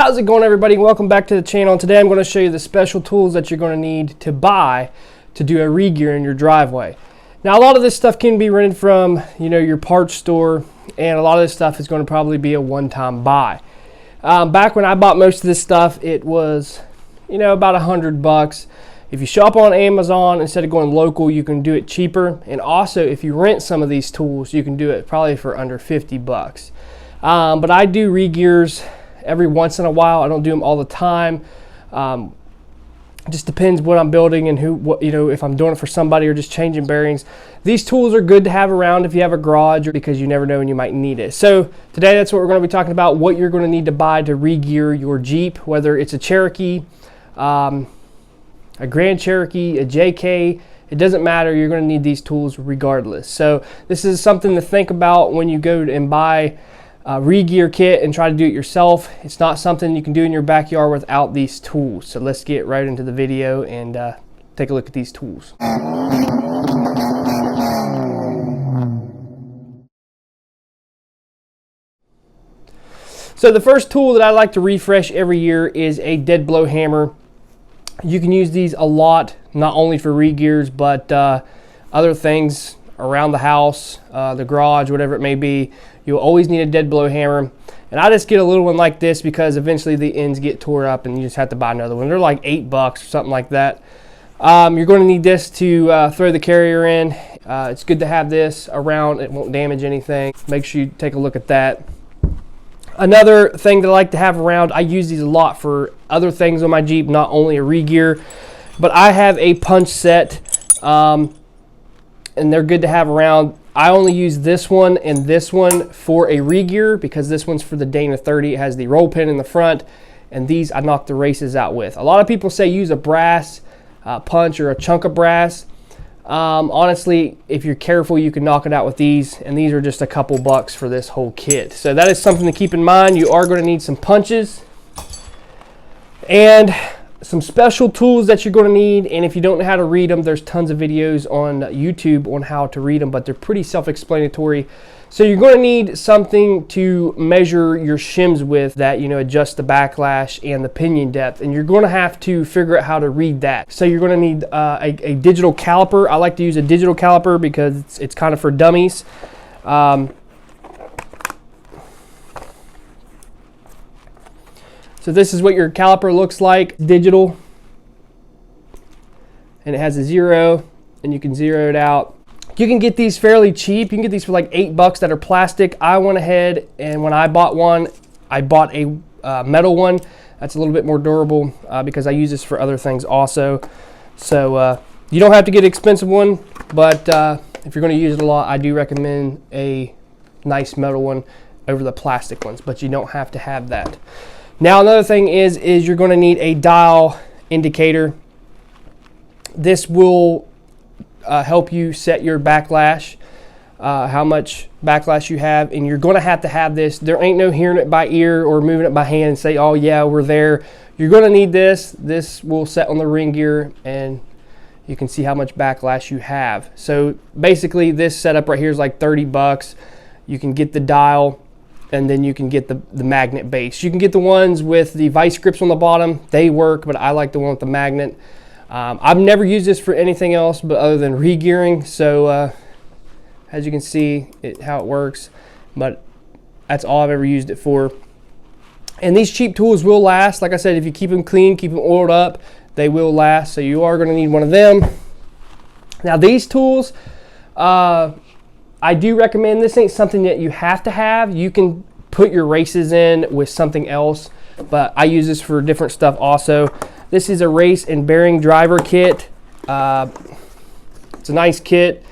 How's it going, everybody? Welcome back to the channel. Today I'm going to show you the special tools that you're going to need to buy to do a re-gear in your driveway. Now, a lot of this stuff can be rented from, your parts store, and a lot of this stuff is going to probably be a one-time buy. Back when I bought most of this stuff, it was, about $100. If you shop on Amazon, instead of going local, you can do it cheaper. And also, if you rent some of these tools, you can do it probably for under $50. But I do re-gears every once in a while. I don't do them all the time. Just depends what I'm building and if I'm doing it for somebody or just changing bearings. These tools are good to have around if you have a garage, because you never know when you might need it. So today, that's what we're going to be talking about, what you're going to need to buy to re-gear your Jeep, whether it's a Cherokee, a Grand Cherokee, a JK. It doesn't matter. You're going to need these tools regardless. So this is something to think about when you go and buy a re-gear kit and try to do it yourself. It's not something you can do in your backyard without these tools. So let's get right into the video and take a look at these tools. So the first tool that I like to refresh every year is a dead blow hammer. You can use these a lot, not only for re-gears, but other things around the house, the garage, whatever it may be. You'll always need a dead blow hammer. And I just get a little one like this because eventually the ends get tore up and you just have to buy another one. They're like $8 or something like that. You're going to need this to throw the carrier in. It's good to have this around. It won't damage anything. Make sure you take a look at that. Another thing that I like to have around, I use these a lot for other things on my Jeep, not only a re-gear, but I have a punch set, and they're good to have around. I only use this one and this one for a re-gear because this one's for the Dana 30. It has the roll pin in the front, and these I knock the races out with. A lot of people say use a brass punch or a chunk of brass. Honestly, if you're careful, you can knock it out with these, and these are just a couple bucks for this whole kit. So that is something to keep in mind. You are going to need some punches and some special tools that you're going to need. And if you don't know how to read them, there's tons of videos on YouTube on how to read them, but they're pretty self-explanatory. So you're going to need something to measure your shims with that, adjust the backlash and the pinion depth. And you're going to have to figure out how to read that. So you're going to need a digital caliper. I like to use a digital caliper because it's kind of for dummies. So this is what your caliper looks like, digital. And it has a 0, and you can zero it out. You can get these fairly cheap. You can get these for like $8 that are plastic. I went ahead, and when I bought one, I bought a metal one. That's a little bit more durable because I use this for other things also. So you don't have to get an expensive one, but if you're going to use it a lot, I do recommend a nice metal one over the plastic ones, but you don't have to have that. Now, another thing is you're going to need a dial indicator. This will help you set your backlash, how much backlash you have, and you're going to have this. There ain't no hearing it by ear or moving it by hand and say, oh yeah, we're there. You're going to need this. This will set on the ring gear, and you can see how much backlash you have. So basically, this setup right here is like $30. You can get the dial, and then you can get the magnet base. You can get the ones with the vice grips on the bottom. They work, but I like the one with the magnet. I've never used this for anything else but other than re-gearing. So as you can see how it works, but that's all I've ever used it for. And these cheap tools will last. Like I said, if you keep them clean, keep them oiled up, they will last. So you are going to need one of them. Now these tools, I do recommend. This ain't something that you have to have. You can put your races in with something else, but I use this for different stuff also. This is a race and bearing driver kit. It's a nice kit.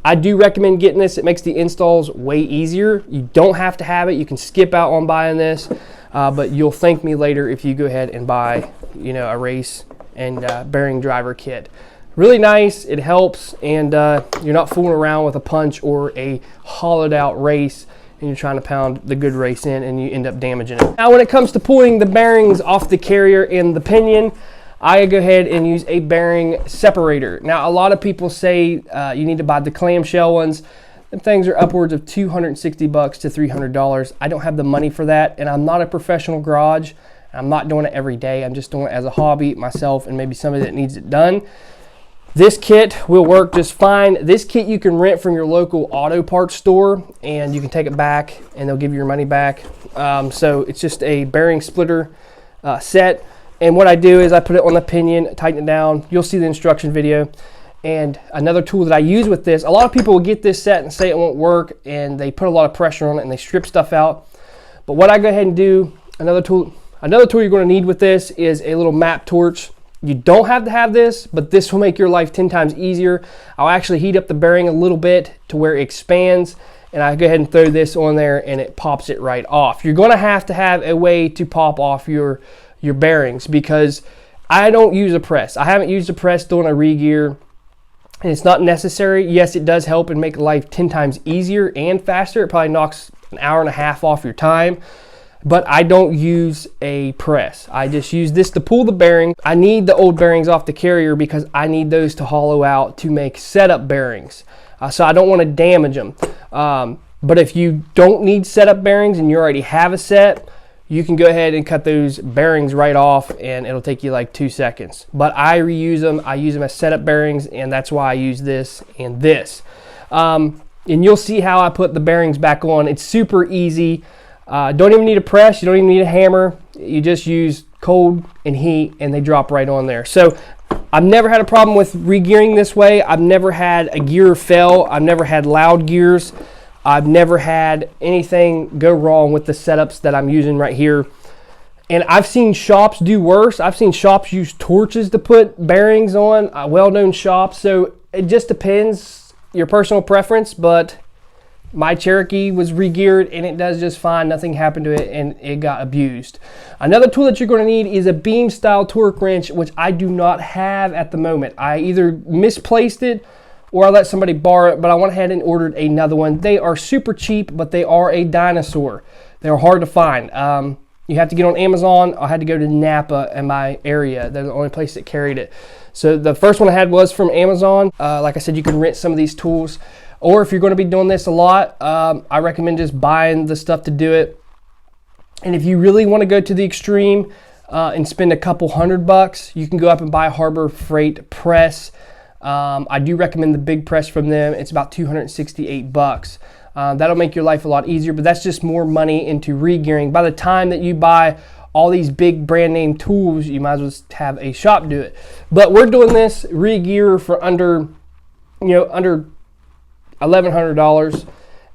I do recommend getting this. It makes the installs way easier. You don't have to have it. You can skip out on buying this, but you'll thank me later if you go ahead and buy, a race and bearing driver kit. Really nice, it helps, and you're not fooling around with a punch or a hollowed out race and you're trying to pound the good race in and you end up damaging it. Now when it comes to pulling the bearings off the carrier and the pinion, I go ahead and use a bearing separator. Now a lot of people say you need to buy the clamshell ones. Them things are upwards of $260 to $300. I don't have the money for that, and I'm not a professional garage. I'm not doing it every day. I'm just doing it as a hobby myself and maybe somebody that needs it done. This kit will work just fine. This kit you can rent from your local auto parts store, and you can take it back and they'll give you your money back. So it's just a bearing splitter set. And what I do is I put it on the pinion, tighten it down. You'll see the instruction video. And another tool that I use with this, a lot of people will get this set and say it won't work, and they put a lot of pressure on it and they strip stuff out. But what I go ahead and do, another tool you're going to need with this is a little map torch. You don't have to have this, but this will make your life 10 times easier. I'll actually heat up the bearing a little bit to where it expands, and I go ahead and throw this on there and it pops it right off. You're going to have a way to pop off your bearings, because I don't use a press. I haven't used a press doing a regear, and it's not necessary. Yes, it does help and make life 10 times easier and faster. It probably knocks an hour and a half off your time. But I don't use a press. I just use this to pull the bearing. I need the old bearings off the carrier because I need those to hollow out to make setup bearings. So I don't want to damage them. But if you don't need setup bearings and you already have a set, you can go ahead and cut those bearings right off, and it'll take you like 2 seconds. But I reuse them. I use them as setup bearings, and that's why I use this and this. And you'll see how I put the bearings back on. It's super easy. Don't even need a press. You don't even need a hammer. You just use cold and heat, and they drop right on there. So I've never had a problem with regearing this way. I've never had a gear fail. I've never had loud gears. I've never had anything go wrong with the setups that I'm using right here. And I've seen shops do worse. I've seen shops use torches to put bearings on, well-known shops. So it just depends, your personal preference, but my Cherokee was regeared and it does just fine. Nothing happened to it and it got abused. Another tool that you're going to need is a beam style torque wrench, which I do not have at the moment. I either misplaced it or I let somebody borrow it, but I went ahead and ordered another one. They are super cheap, but they are a dinosaur. They're hard to find. You have to get on Amazon. I had to go to Napa in my area. They're the only place that carried it. So the first one I had was from Amazon. Like I said, you can rent some of these tools. Or if you're going to be doing this a lot, I recommend just buying the stuff to do it. And if you really want to go to the extreme and spend a couple $100, you can go up and buy a Harbor Freight press. I do recommend the big press from them. It's about $268. That'll make your life a lot easier, but that's just more money into regearing. By the time that you buy all these big brand name tools, you might as well just have a shop do it. But we're doing this regear for under $1,100,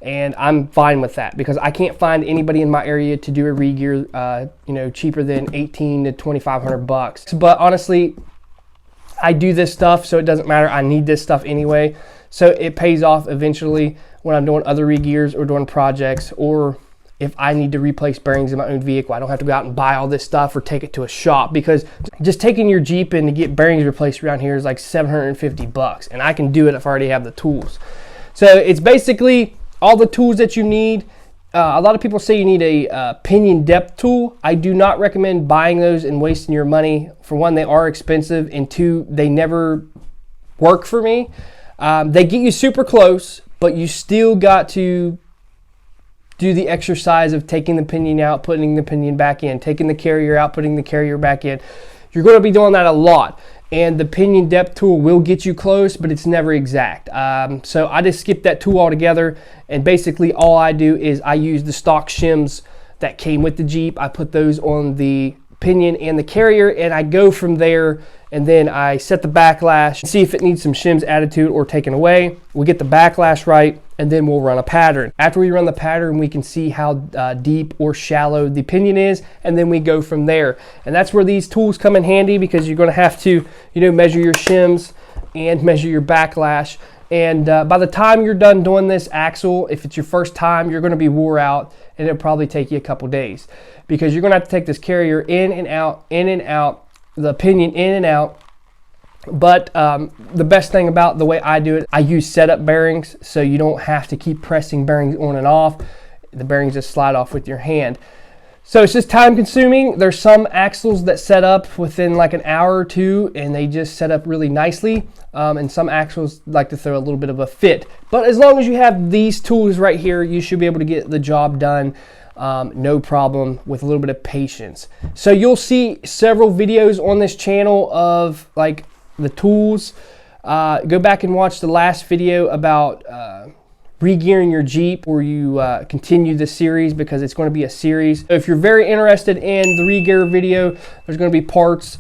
and I'm fine with that because I can't find anybody in my area to do a regear, cheaper than $1,800 to $2,500. But honestly, I do this stuff, so it doesn't matter. I need this stuff anyway, so it pays off eventually when I'm doing other regears or doing projects, or if I need to replace bearings in my own vehicle. I don't have to go out and buy all this stuff or take it to a shop, because just taking your Jeep in to get bearings replaced around here is like $750, and I can do it if I already have the tools. So it's basically all the tools that you need. A lot of people say you need a pinion depth tool. I do not recommend buying those and wasting your money. For one, they are expensive, and two, they never work for me. They get you super close, but you still got to do the exercise of taking the pinion out, putting the pinion back in, taking the carrier out, putting the carrier back in. You're going to be doing that a lot. And the pinion depth tool will get you close, but it's never exact. So I just skip that tool altogether, and basically all I do is I use the stock shims that came with the Jeep. I put those on the pinion and the carrier, and I go from there, and then I set the backlash, see if it needs some shims added to it or taken away. We get the backlash right, and then we'll run a pattern. After we run the pattern, we can see how deep or shallow the pinion is, and then we go from there. And that's where these tools come in handy, because you're going to have to, measure your shims and measure your backlash. And by the time you're done doing this axle, if it's your first time, you're going to be wore out, and it'll probably take you a couple days, because you're going to have to take this carrier in and out, the pinion in and out. But the best thing about the way I do it, I use setup bearings, so you don't have to keep pressing bearings on and off. The bearings just slide off with your hand. So it's just time consuming. There's some axles that set up within like an hour or two, and they just set up really nicely. And some axles like to throw a little bit of a fit. But as long as you have these tools right here, you should be able to get the job done. no problem with a little bit of patience. So you'll see several videos on this channel of like the tools. Go back and watch the last video about regearing your Jeep, or you continue the series, because it's going to be a series. So if you're very interested in the regear video, there's going to be parts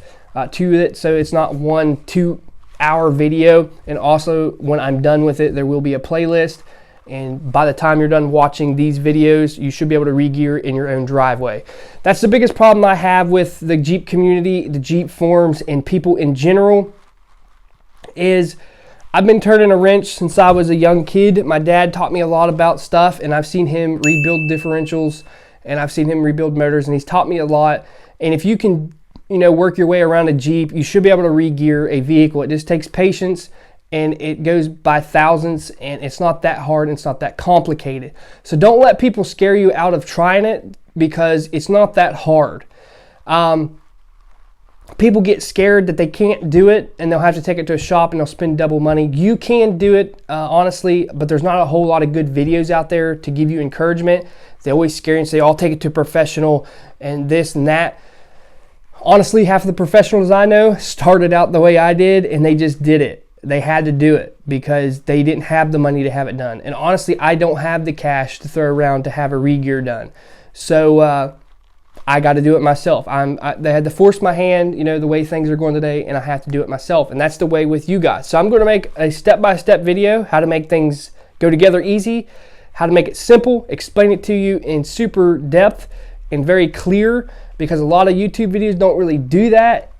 to it, so it's not 1 2-hour video. And also when I'm done with it, there will be a playlist, and by the time you're done watching these videos, you should be able to regear in your own driveway. That's the biggest problem I have with the Jeep community, the Jeep forums, and people in general, is I've been turning a wrench since I was a young kid. My dad taught me a lot about stuff, and I've seen him rebuild differentials, and I've seen him rebuild motors, and he's taught me a lot. And if you can, you know, work your way around a Jeep, you should be able to regear a vehicle. It just takes patience, and it goes by thousands, and it's not that hard, and it's not that complicated. So don't let people scare you out of trying it, because it's not that hard. People get scared that they can't do it, and they'll have to take it to a shop and they'll spend double money. You can do it, honestly, but there's not a whole lot of good videos out there to give you encouragement. They always scare you and say, I'll take it to a professional and this and that. Honestly, half of the professionals I know started out the way I did, and they just did it. They had to do it because they didn't have the money to have it done. And honestly, I don't have the cash to throw around to have a regear done. So I got to do it myself. They had to force my hand, you know, the way things are going today, and I have to do it myself. And that's the way with you guys. So I'm going to make a step-by-step video, how to make things go together easy, how to make it simple, explain it to you in super depth and very clear, because a lot of YouTube videos don't really do that.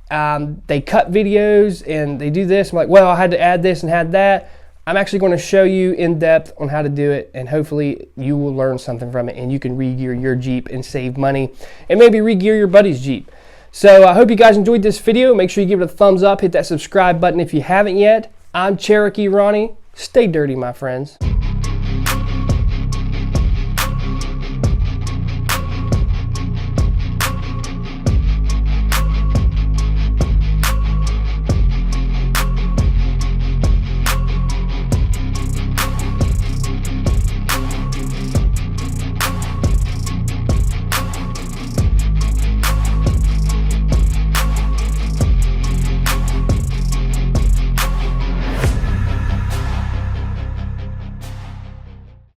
They cut videos and they do this. I'm like, well, I had to add this and add that. I'm actually going to show you in depth on how to do it, and hopefully you will learn something from it, and you can regear your Jeep and save money, and maybe regear your buddy's Jeep. So I hope you guys enjoyed this video. Make sure you give it a thumbs up, hit that subscribe button if you haven't yet. I'm Cherokee Ronnie. Stay dirty, my friends.